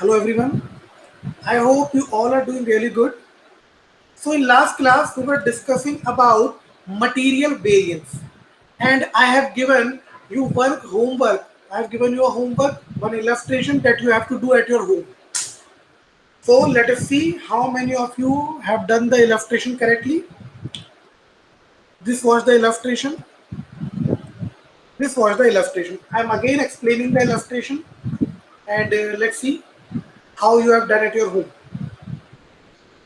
Hello everyone. I hope you all are doing really good. So in last class we were discussing about material variance and I have given you one homework. I have given you a homework, one illustration that you have to do at your home. So let us see how many of you have done the illustration correctly. This was the illustration. This was the illustration. I am again explaining the illustration and let's see how you have done at your home.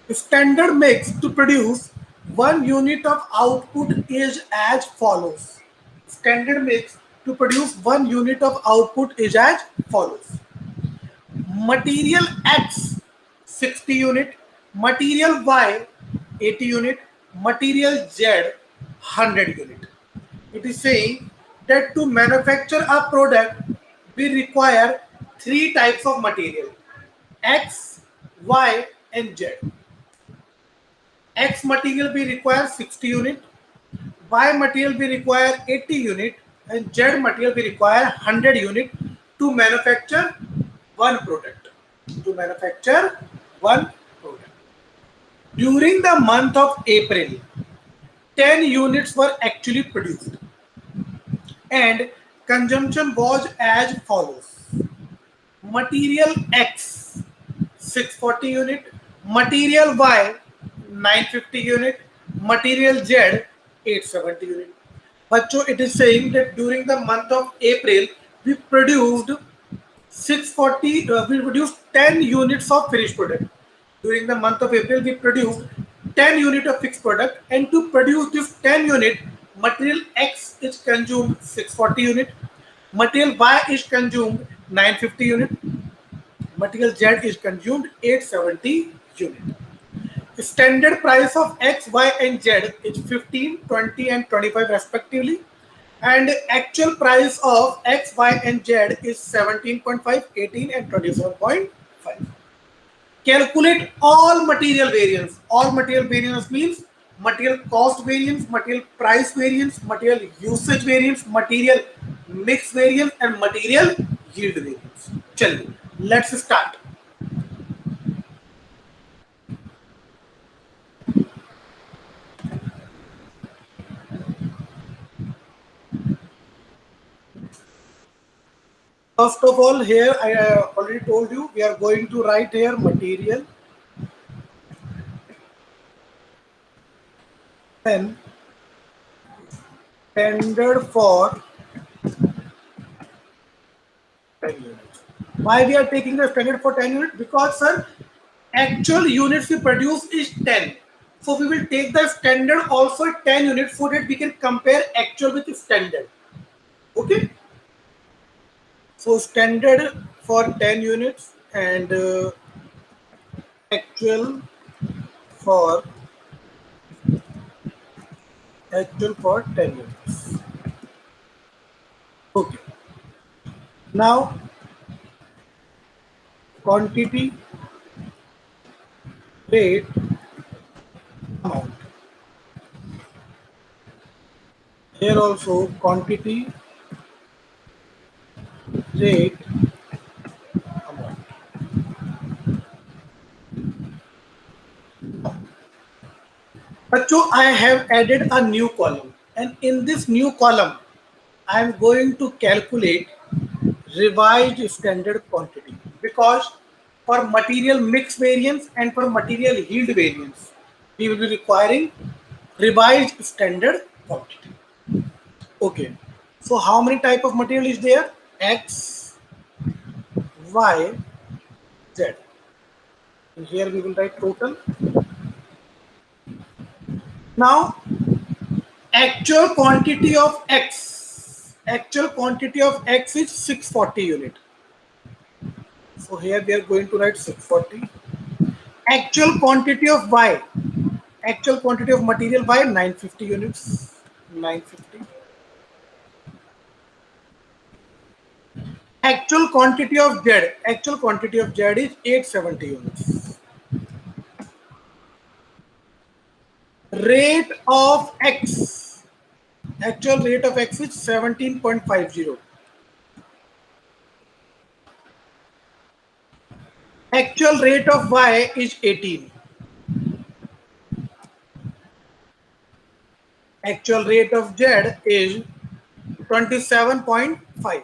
Standard mix to produce 1 unit of output is as follows. Standard mix to produce 1 unit of output is as follows. Material X 60 unit, material Y 80 unit, material Z 100 unit. It is saying that to manufacture a product we require three types of material: X, Y and Z. X material we require 60 unit, Y material we require 80 unit, and Z material we require 100 unit to manufacture one product. To manufacture one product. During the month of April, 10 units were actually produced, and consumption was as follows. Material X 640 unit, material Y 950 unit, material Z 870 unit. Bachcho, it is saying that during the month of April we produced 640 we produced 10 units of finished product. During the month of April we produced 10 unit of fixed product, and to produce this 10 unit, material X is consumed 640 unit, material Y is consumed 950 unit, material Z is consumed 870 unit. Standard price of X, Y and Z is 15, 20 and 25 respectively, and actual price of X, Y and Z is 17.5, 18 and 27.5. Calculate all material variance. All material variance means material cost variance, material price variance, material usage variance, material mix variance and material yield variance. Chaliye, let's start. First of all, here I already told you we are going to write here material, then standard for 10 units. Why we are taking the standard for 10 units? Because sir, actual units we produce is 10. So we will take the standard also 10 units so that we can compare actual with the standard. Okay. So standard for 10 units and actual for actual for 10 units. Okay. Now quantity, rate, amount. Here also quantity, rate, amount. So I have added a new column, and in this new column I am going to calculate revised standard quantity, because for material mix variance and for material yield variance we will be requiring revised standard quantity. Okay, so how many type of material is there? X, Y, Z. And here we will write total. Now actual quantity of X is 640 unit. So here we are going to write 640. Actual quantity of Y, actual quantity of material Y 950 units. 950. Actual quantity of Z is 870 units. Rate of X, actual rate of X is 17.50. Actual rate of Y is 18. Actual rate of Z is 27.5.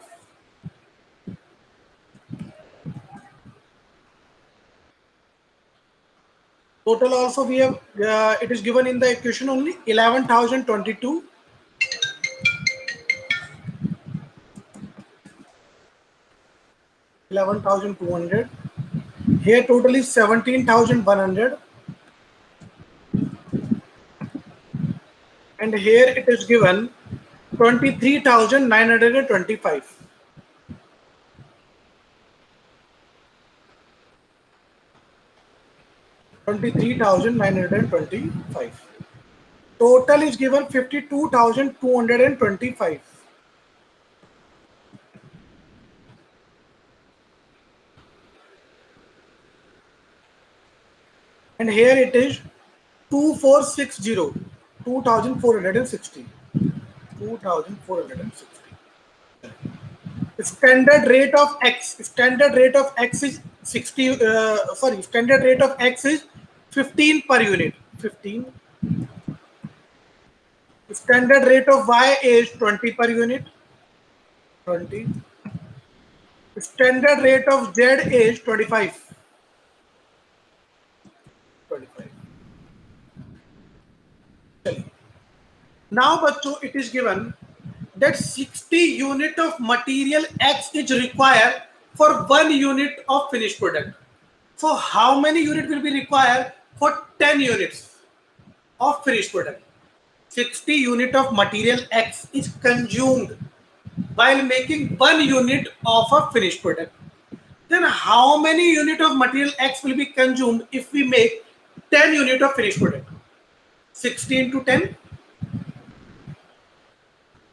Total also we have, it is given in the equation only 11,022, 11,200. Here total is 17,100. And here it is given 23,925. 23,925. Total is given 52,225. And here it is 2460, 2,460. 2,460. Standard rate of X is 60, standard rate of X is 15 per unit. 15. Standard rate of Y is 20 per unit. 20. Standard rate of Z is 25. 25. Now, bachcho, it is given that 60 unit of material X is required for 1 unit of finished product. So, how many unit will be required for 10 units of finished product? 60 unit of material X is consumed while making 1 unit of a finished product. Then how many unit of material X will be consumed if we make 10 unit of finished product? 60 into 10,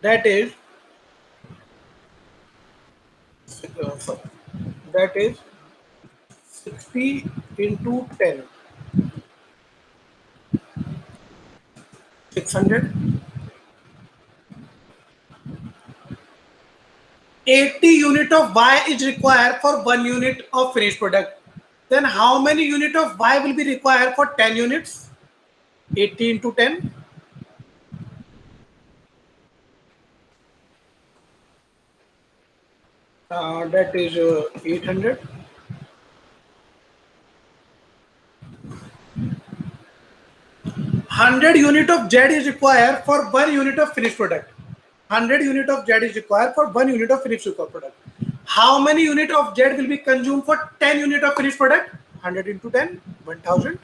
that is that is 60 into 10, 600. 80 unit of Y is required for 1 unit of finished product. Then how many unit of Y will be required for 10 units? 80 into 10. That is 800. 100 unit of Z is required for 1 unit of finished product. 100 unit of Z is required for 1 unit of finished product. How many unit of Z will be consumed for 10 unit of finished product? 100 into 10, 1000.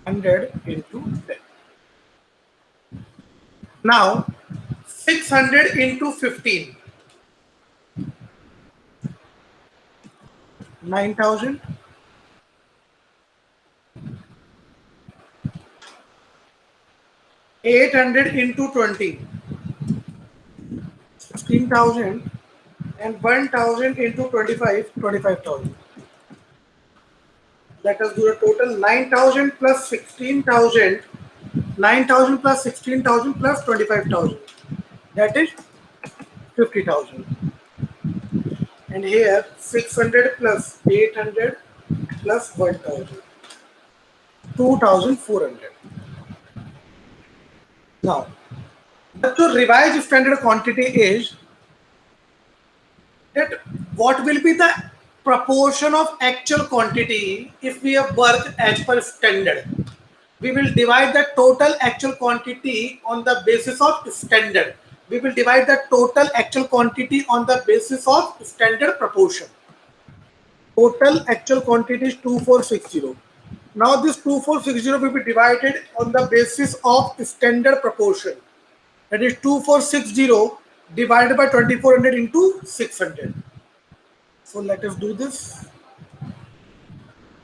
100 into 10. Now, 600 into 15. 9,000. 800 into 20. 16,000. And 1,000 into 25. 25,000. Let us do a total 9,000 plus 16,000. 9,000 plus 16,000 plus 25,000. That is 50,000. And here 600 plus 800 plus 1,000. 2,400. Now, the revised standard quantity is that what will be the proportion of actual quantity if we have worked as per standard. We will divide the total actual quantity on the basis of standard. We will divide the total actual quantity on the basis of standard proportion. Total actual quantity is 2460. Now this 2460 will be divided on the basis of standard proportion. That is 2460 divided by 2400 into 600. So let us do this.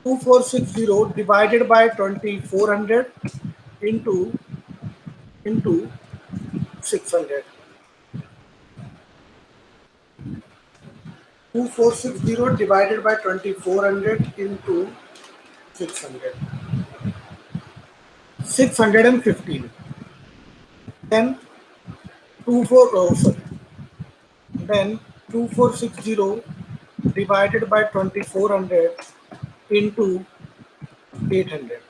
2460 divided by 2400 into 600. 2460 divided by 2400 into 600. 615. Then 24, then 2460 divided by 2400 into 800.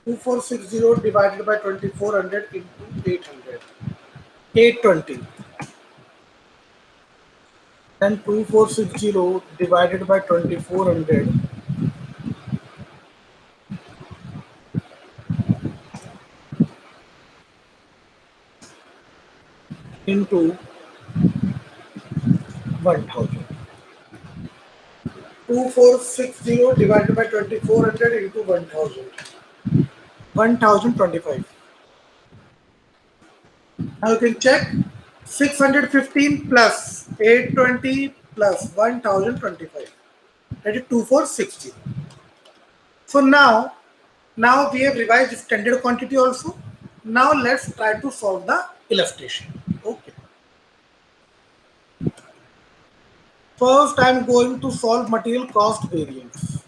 2460 divided by 2400 into 800. 820. Then 2460 divided by 2400 into 1000. 2460 divided by 2400 into 1000. 1025. Now you can check 615 plus 820 plus 1025. That is 2460. So now we have revised standard quantity also. Now let's try to solve the illustration. Okay. First I am going to solve material cost variance.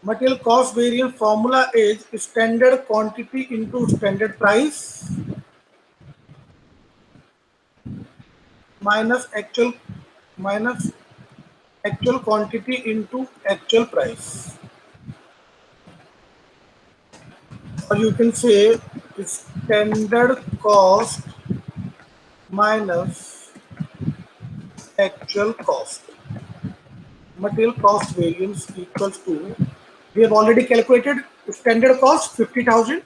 Material cost variance formula is standard quantity into standard price minus actual quantity into actual price. Or you can say standard cost minus actual cost. Material cost variance equals to, we have already calculated standard cost 50,000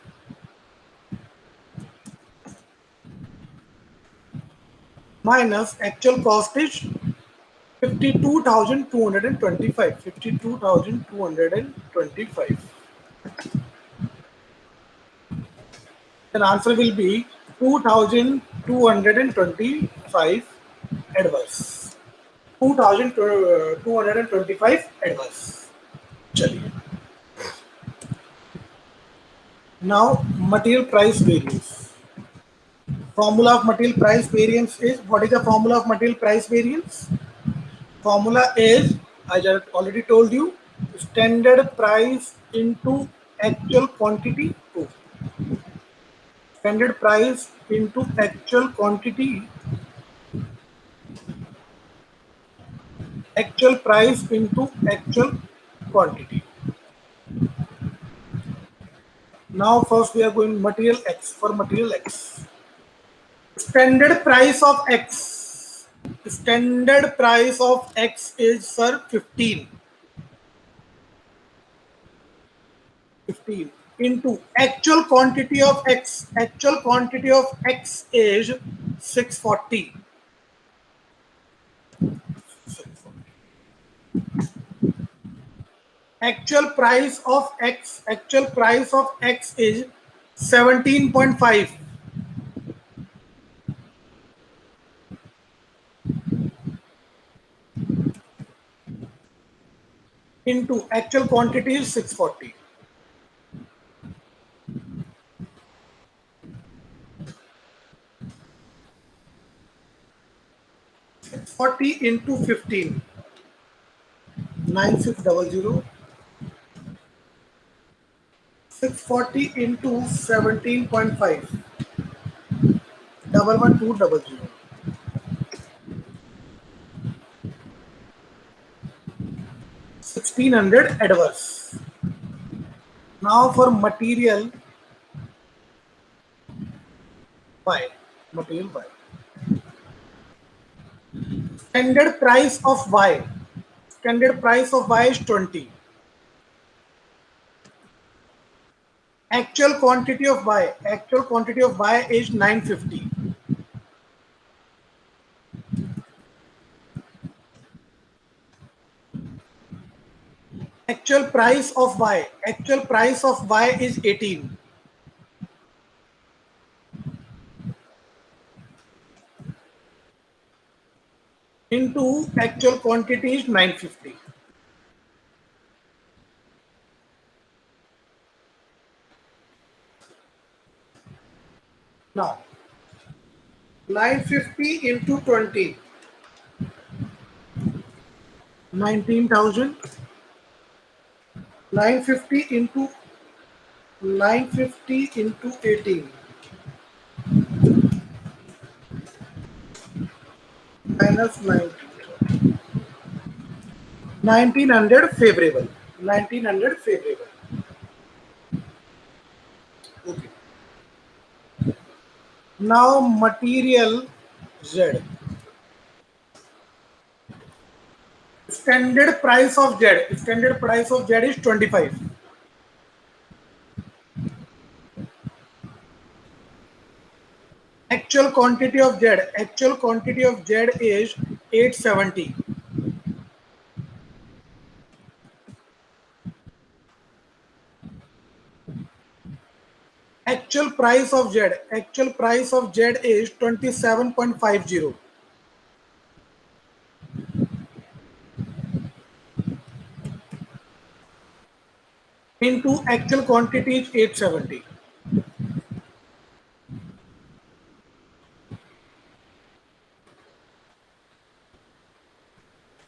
minus actual cost is 52,225. 52,225. Then answer will be 2,225 adverse. 2,225 adverse. Chaliye. Now material price variance. Formula of material price variance is, what is the formula of material price variance? Formula is, I just already told you, standard price into actual quantity. Oh, standard price into actual quantity, actual price into actual quantity. Now first we are going material X. For material X, standard price of X, standard price of X is, sir, 15 into actual quantity of X. Actual quantity of X is 640. Actual price of X. Actual price of X is 17.5 into actual quantity is 640. 640 into 15. 9600. 640 into 17.5. 11200. 1600 adverse. Now for material Y. Material Y. Standard price of Y. Standard price of Y is 20. Actual quantity of Y. Actual quantity of Y is 950. Actual price of Y. Actual price of Y is 18. Into actual quantity is 950. Now 950 into 20. 19,000. 950 into 950 into 18 minus 90. 1900 favorable. 1900 favorable. Okay. Now material Z. Standard price of Z. Standard price of Z is 25. Actual quantity of Z. Actual quantity of Z is 870. Actual price of Z. Actual price of Z is 27.50. Into actual quantity is 870.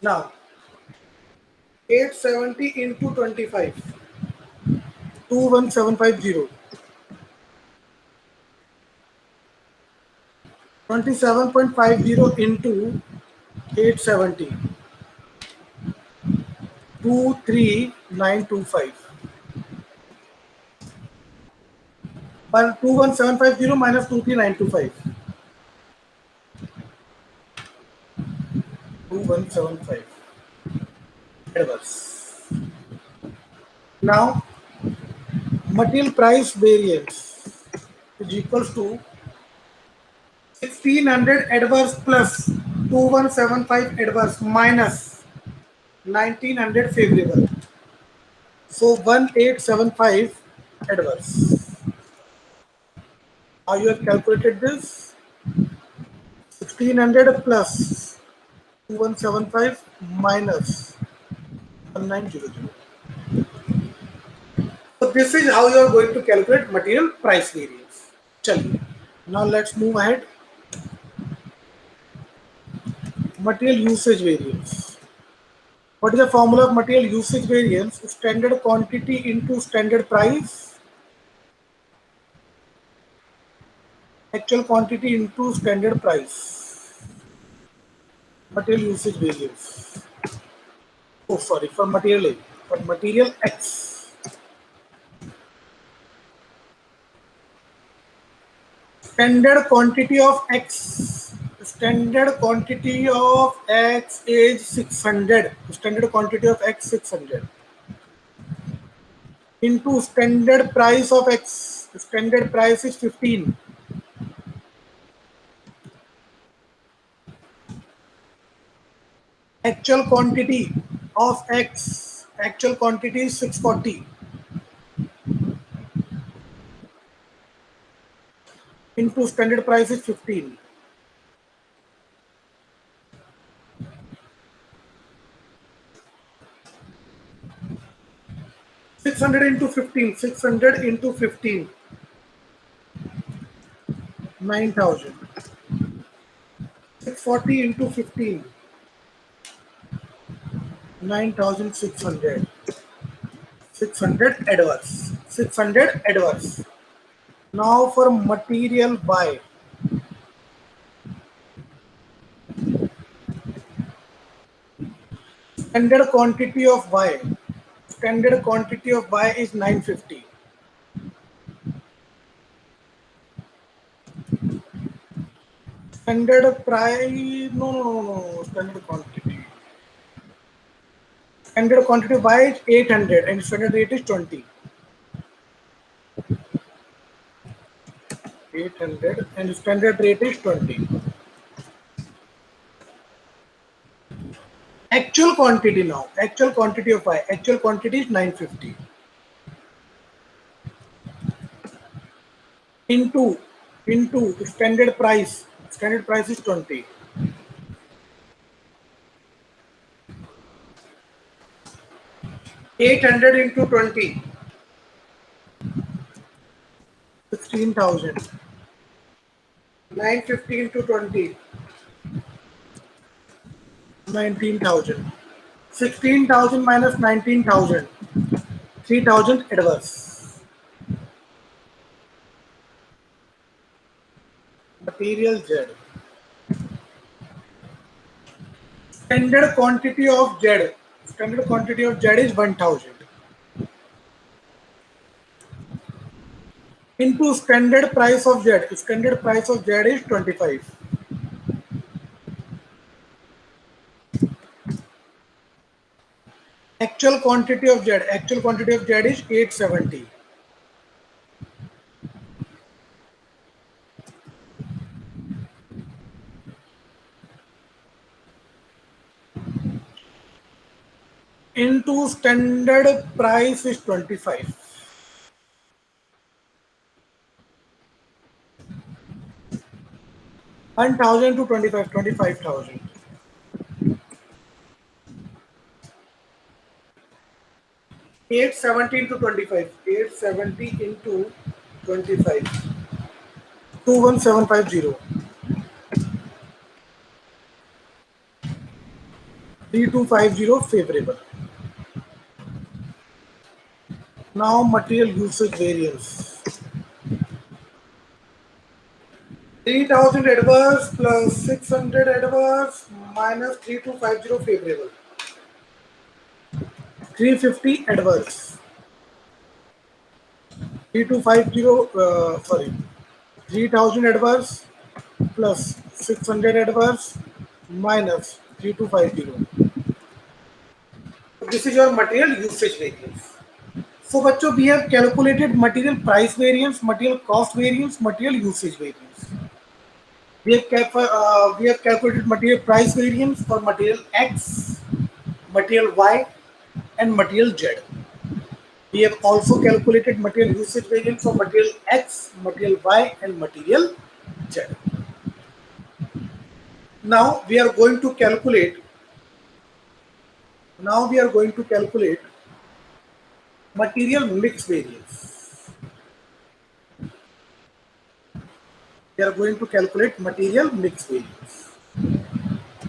Now 870 into 25. 21750. 27.50 into 870. 23925. But 21750 minus 23925. 2175. Adverse. Now material price variance is equals to 1600 adverse plus 2175 adverse minus 1900 favorable. So 1875 adverse. How you have calculated this? 1600 plus 2175 minus 1900. So this is how you are going to calculate material price variance. Chaliye. Now let's move ahead. Material usage variance. What is the formula of material usage variance? Standard quantity into standard price. Actual quantity into standard price. Material usage variance. Oh, sorry, for material A. For material X. Standard quantity of X. Standard quantity of X is 600. Standard quantity of X 600. Into standard price of X. Standard price is 15. Actual quantity of X. Actual quantity is 640. Into standard price is 15. 600 into 15. 600 into 15. 9,000. 640 into 15. 9,600. 600 adverse. 600 adverse. Now for material Y. Standard quantity of Y. Standard quantity of Y is 950. Standard price, no. Standard quantity. Standard quantity of Y is 800 and standard rate is 20. 800 and standard rate is 20. Actual quantity now. Actual quantity of Y. Actual quantity is 950. Into standard price. Standard price is 20. 800 into 20. 16,000. 950 into 20. 19,000. 16,000 minus 19,000. 3,000 adverse. material Z. Standard quantity of Z. Standard quantity of Z is 1000. Into standard price of Z. Standard price of Z is 25. Actual quantity of Z. Actual quantity of Z is 870. Into standard price is 25. 1000 to 25, 25,000. 870 into 25. 870 into 25. 21750. 3250 favorable. Now material usage variance. 3000 adverse plus 600 adverse minus 3250 favorable. 350 adverse. 3250 sorry, 3000 adverse plus 600 adverse minus 3250. This is your material usage variance. So बच्चों, we have calculated material price variance, material cost variance, material usage variance. We have calculated material price variance for material X, material Y, and material Z. We have also calculated material usage variance for material X, material Y, and material Z. Now we are going to calculate. Material mix variance. We are going to calculate material mix variance.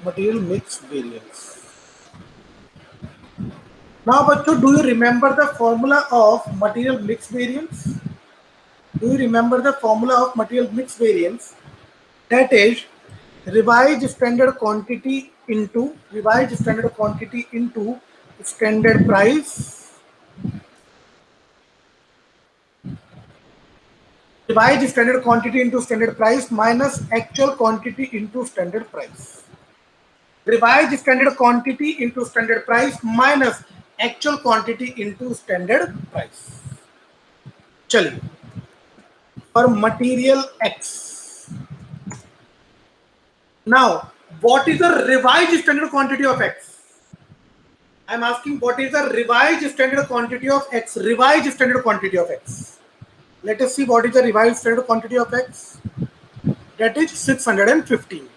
Material mix variance. Now, bachcho, do you remember the formula of material mix variance? Do you remember the formula of material mix variance? That is revised standard quantity into standard price. Revised standard quantity into standard price minus actual quantity into standard price. Revised standard quantity into standard price minus actual quantity into standard price. चलिए, for material X. Now, what is the revised standard quantity of X? I am asking what is the revised standard quantity of X? Revised standard quantity of X. Let us see what is the revised standard quantity of X. That is 615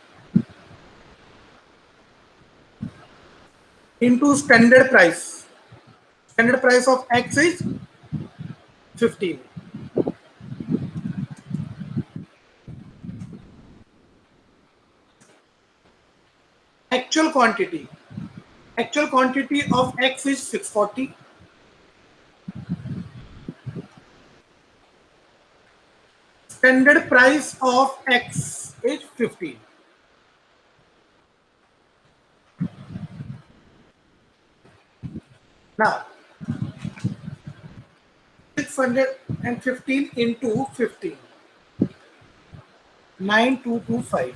into standard price. Standard price of X is 15. Actual quantity. Actual quantity of X is 640. Standard price of X is 15. Now, 615 into 15. 9225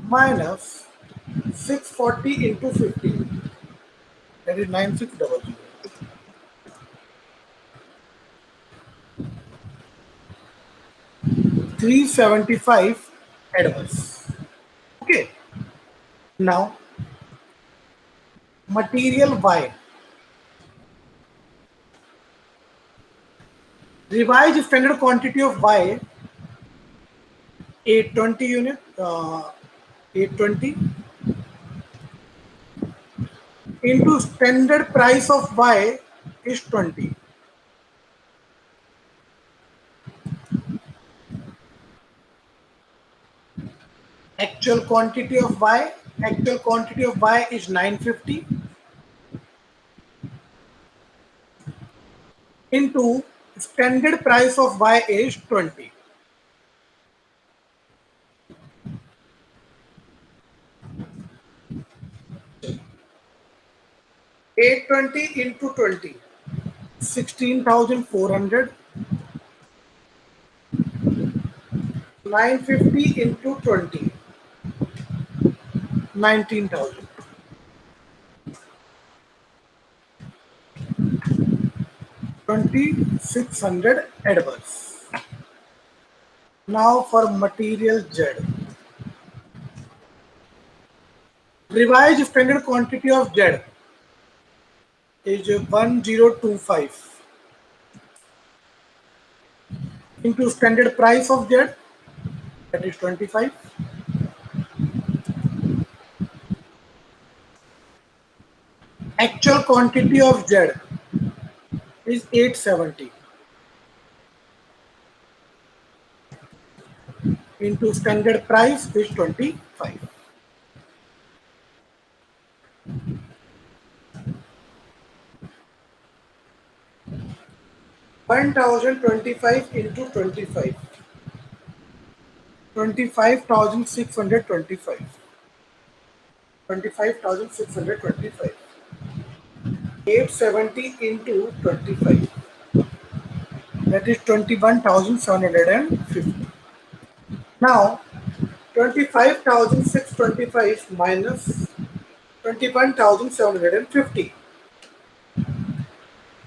minus 640 into 15. That is 9600. 375 adverse. Okay. Now, material Y. Revised standard quantity of Y 820 unit. 820 into standard price of Y is 20. Actual quantity of Y is 950 into standard price of Y is 20. 820 into 20, 16,400. 950 into 20, 19,000. 2,600 adverse. Now for material Z. Revised standard quantity of Z is 1025 into standard price of Z, that is 25. Actual quantity of Z is 870 into standard price is 25. 1025 into 25. 25,625. 25,625. 870 into 25. That is 21,750. Now 25,625 minus 21,750.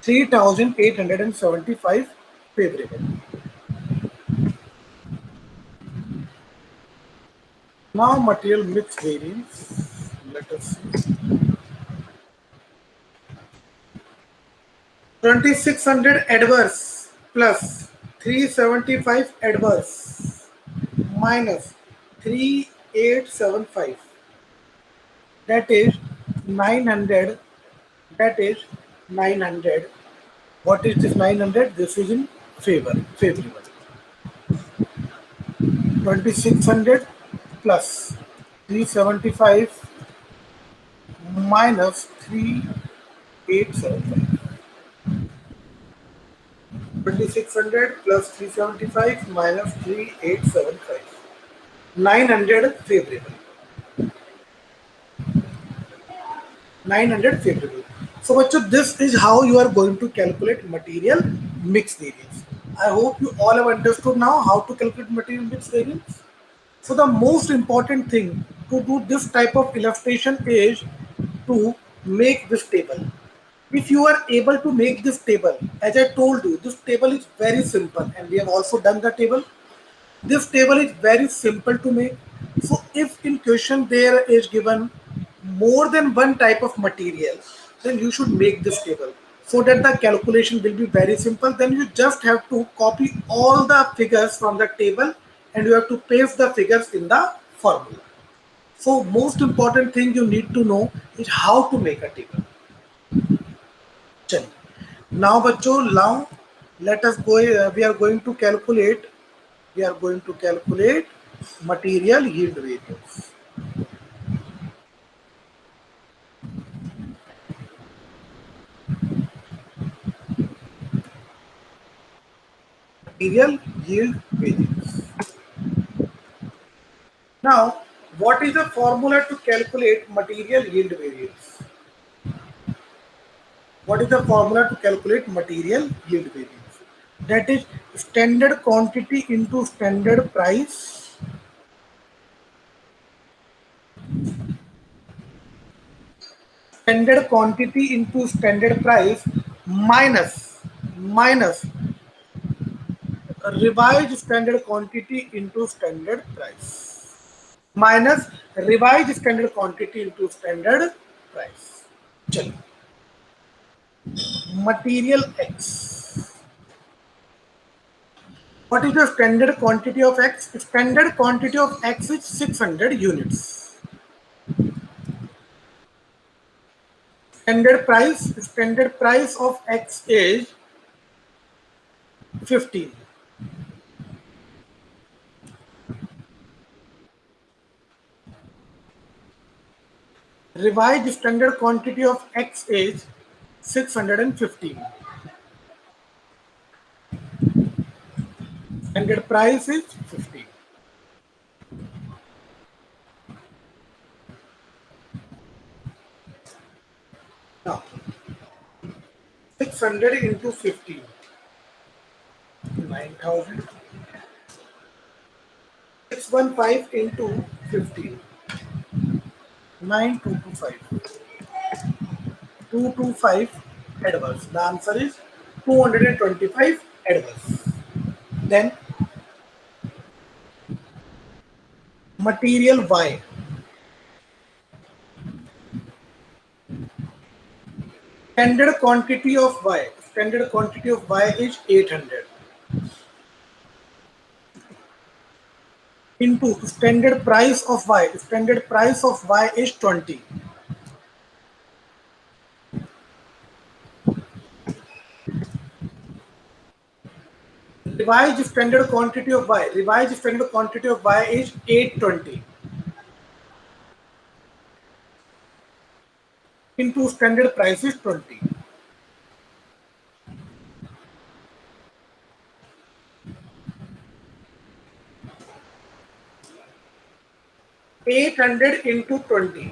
3,875 favorable. Now material mix variance. Let us see. 2,600 adverse plus 375 adverse minus 3,875. That is 900. That is 900. What is this 900? This is in favorable. 2,600 plus 375 minus 3,875. 2,600 plus 375 minus 3,875. 900 favorable. 900 favorable. So bachcho, this is how you are going to calculate material mix variance. I hope you all have understood now how to calculate material mix variance. So the most important thing to do this type of illustration is to make this table. If you are able to make this table, as I told you, this table is very simple and we have also done the table. This table is very simple to make. So if in question there is given more than one type of material, then you should make this table so that the calculation will be very simple. Then you just have to copy all the figures from the table and you have to paste the figures in the formula. So most important thing you need to know is how to make a table. चलिए. Now बच्चों, now let us go. We are going to calculate. We are going to calculate material yield variance. Material yield variance. Now, what is the formula to calculate material yield variance? What is the formula to calculate material yield variance? That is standard quantity into standard price standard quantity into standard price minus revised standard quantity into standard price minus revised standard quantity into standard price. चलिए. Material X. What is the standard quantity of X? Standard quantity of X is 600 units. Standard price of X is 15. Revised standard quantity of X is 615. Standard price is 15. Now 600 into 15, 9,000. 615 into 15, 9225. 225 adverse. The answer is 225 adverse. Then material Y. Standard quantity of Y. Standard quantity of Y is 800 into standard price of Y. Standard price of Y is 20. Revised standard quantity of Y. Revised standard quantity of Y is 820 into standard price is 20. 800 into 20.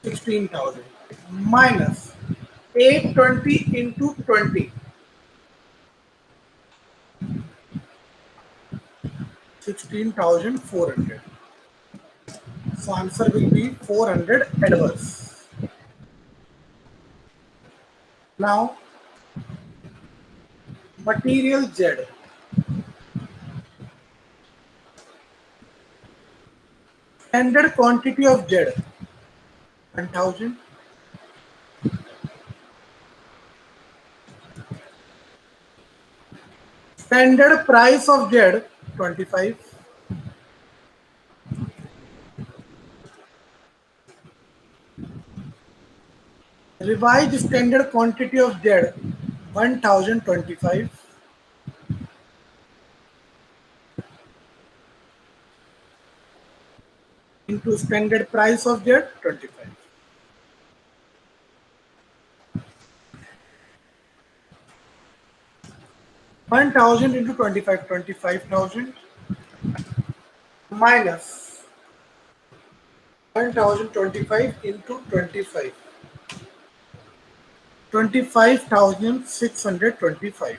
16,000 minus 820 into 20, 16,400. So answer will be 400 adverse. Now material Z. Standard quantity of Z 1000. Standard price of Z 25. Revised standard quantity of Z 1025 into standard price of Z 25. 1000 into 25, 25,000 minus 1025 into 25, 25,625.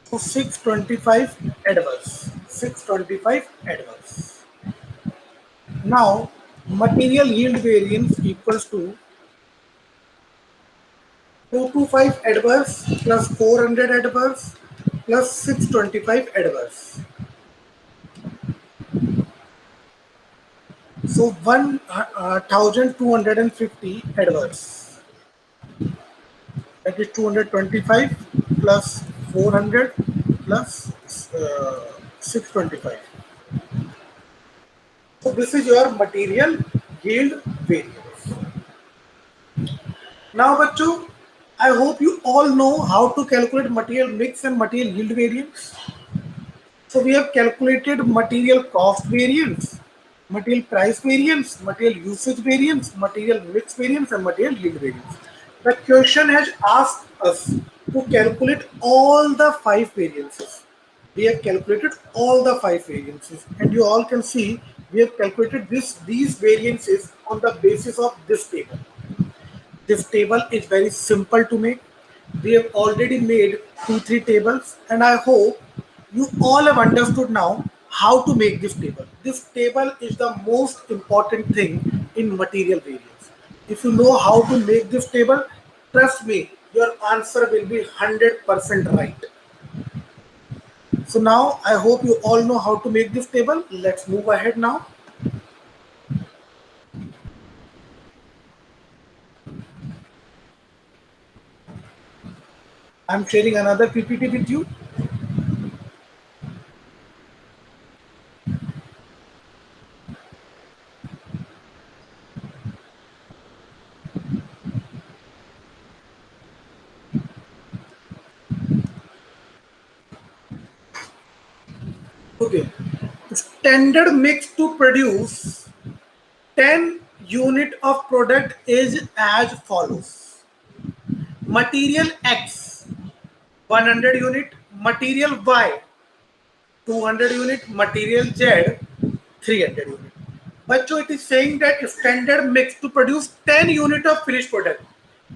So 625 adverse. 625 adverse. Now material yield variance equals to 225 adverse plus 400 adverse plus 625 adverse. So 1,250 adverse. That is 225 plus 400 plus 625. So this is your material yield variance. Now, bachcho, I hope you all know how to calculate material mix and material yield variance. So we have calculated material cost variance, material price variance, material usage variance, material mix variance, and material yield variance. The question has asked us to calculate all the five variances. We have calculated all the five variances, and you all can see we have calculated these variances on the basis of this table. This table is very simple to make. We have already made 2-3 tables, and I hope you all have understood now how to make this table. This table is the most important thing in material variance. If you know how to make this table, trust me, your answer will be 100% right. So now I hope you all know how to make this table. Let's move ahead now. I'm sharing another PPT with you. Okay. Standard mix to produce 10 unit of product is as follows. Material X 100 unit, material Y 200 unit, material Z 300 unit. Bachcho, it is saying that standard mix to produce 10 unit of finished product.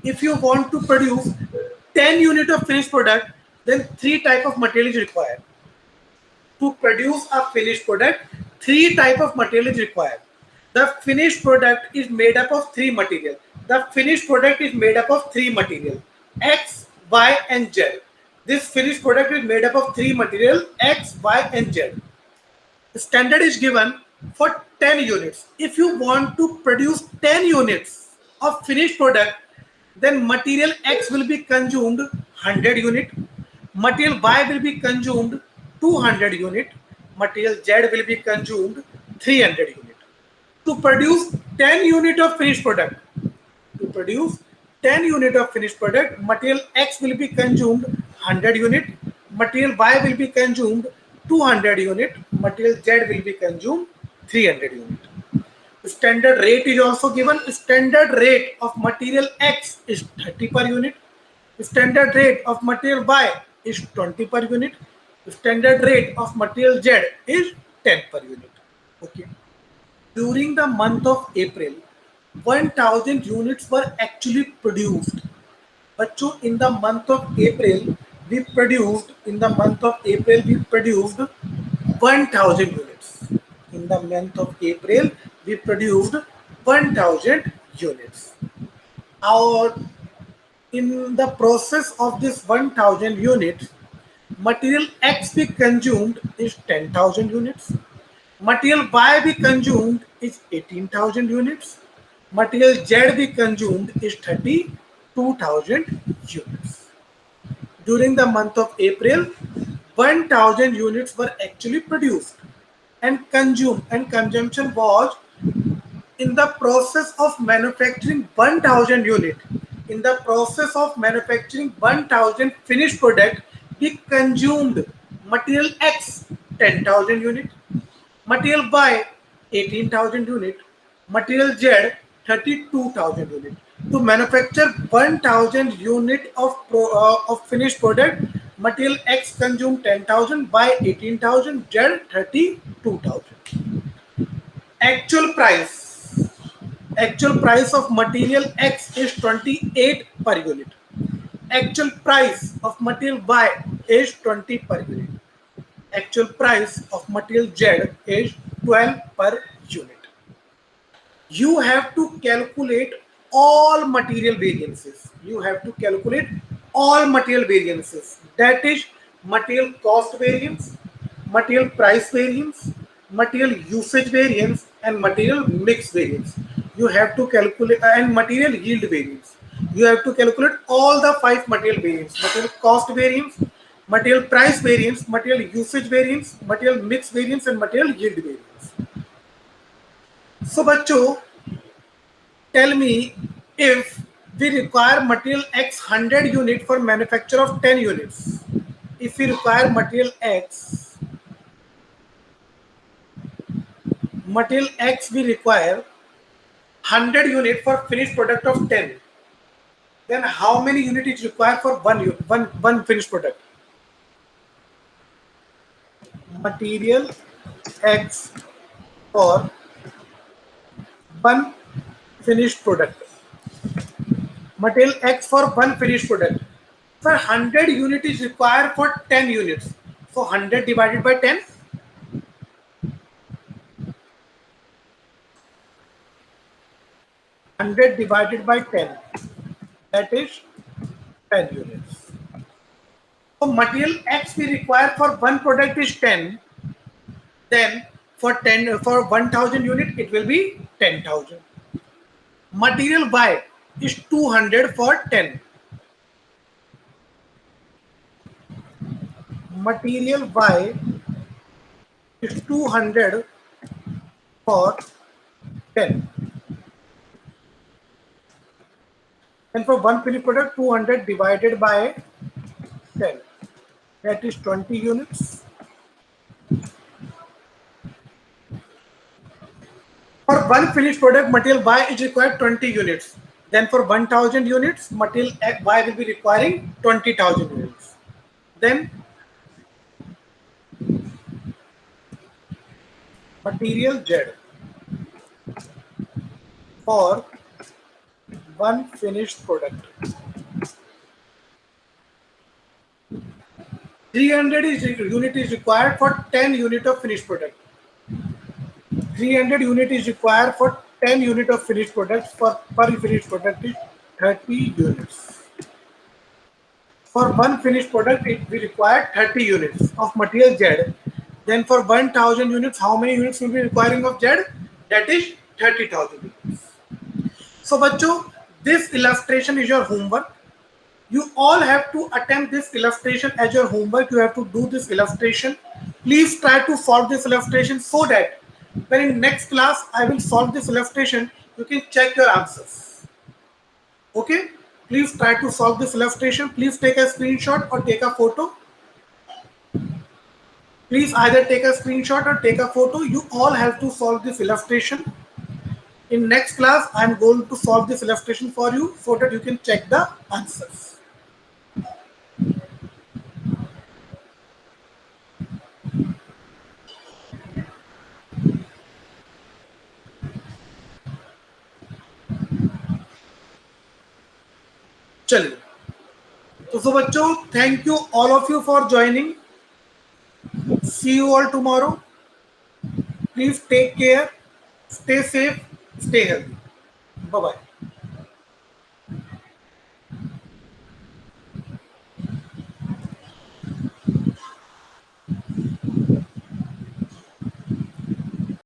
If you want to produce 10 unit of finished product, then three type of material is required. To produce a finished product, three type of material is required. The finished product is made up of three material. The finished product is made up of three material: X, Y, and Z. This finished product is made up of three material: X, Y, and Z. Standard is given for 10 units. If you want to produce 10 units of finished product, then material X will be consumed 100 unit, material Y will be consumed 200 unit, material Z will be consumed 300 unit. To produce 10 unit of finished product, to produce 10 unit of finished product, material X will be consumed 100 unit, material Y will be consumed 200 unit, material Z will be consumed 300 unit. Standard rate is also given. Standard rate of material X is 30 per unit. Standard rate of material Y is 20 per unit. Standard rate of material Z is 10 per unit. Okay. During the month of April, 1000 units were actually produced. But in the month of April, we produced 1000 units. In the month of April, we produced 1000 units. Our in the process of this 1000 units, material X we consumed is 10,000 units. Material Y we consumed is 18,000 units. Material Z we consumed is 32,000 units. During the month of April, 1000 units were actually produced and consumed, and consumption was in the process of manufacturing 1000 unit. In the process of manufacturing 1000 finished product, we consumed material X 10,000 unit, material Y 18,000 unit, material Z 32,000 unit. To manufacture 1000 unit of finished product, material X consumed 10,000, Y 18,000, Z 32,000. Actual price. Actual price of material X is 28 per unit. Actual price of material Y is 20 per unit. Actual price of material Z is 12 per unit. You have to calculate all material variances. You have to calculate all material variances. That is material cost variance, material price variance, material usage variance, and material mix variance. You have to calculate and material yield variance. You have to calculate all the 5 material variants: material cost variance, material price variance, material usage variance, material mix variance, and material yield variance. So, bachcho, tell me, if we require material X 100 unit for manufacture of 10 units, if we require material X we require 100 unit for finished product of 10, then how many unit is required for one finished product? Material X for one finished product. Material X for one finished product. For 100 unit is required for 10 units. So 100 divided by 10. 100 divided by 10. That is 10 units. So material X we require for one product is 10. Then for 1000 unit it will be 10,000. Material Y is 200 for 10. Material Y is 200 for 10. And for one finished product, 200 divided by 10. That is 20 units. For one finished product, material Y is required 20 units. Then for 1000 units, material Y will be requiring 20,000 units. Then material Z for one finished product. 300 unit is required for 10 unit of finished product. 300 unit is required for 10 unit of finished product. For per finished product is 30 units. For one finished product, it will require 30 units of material Z. Then for 1000 units, how many units will be requiring of Z? That is 30,000 units. So बच्चों, this illustration is your homework. You all have to attempt this illustration as your homework. You have to do this illustration. Please try to solve this illustration so that when in next class I will solve this illustration, you can check your answers. Okay? Please try to solve this illustration. Please take a screenshot or take a photo. Please either take a screenshot or take a photo. You all have to solve this illustration. In next class, I am going to solve this illustration for you so that you can check the answers. चलिए, तो बच्चों, thank you all of you for joining. See you all tomorrow. Please take care, stay safe, stay healthy. Bye bye.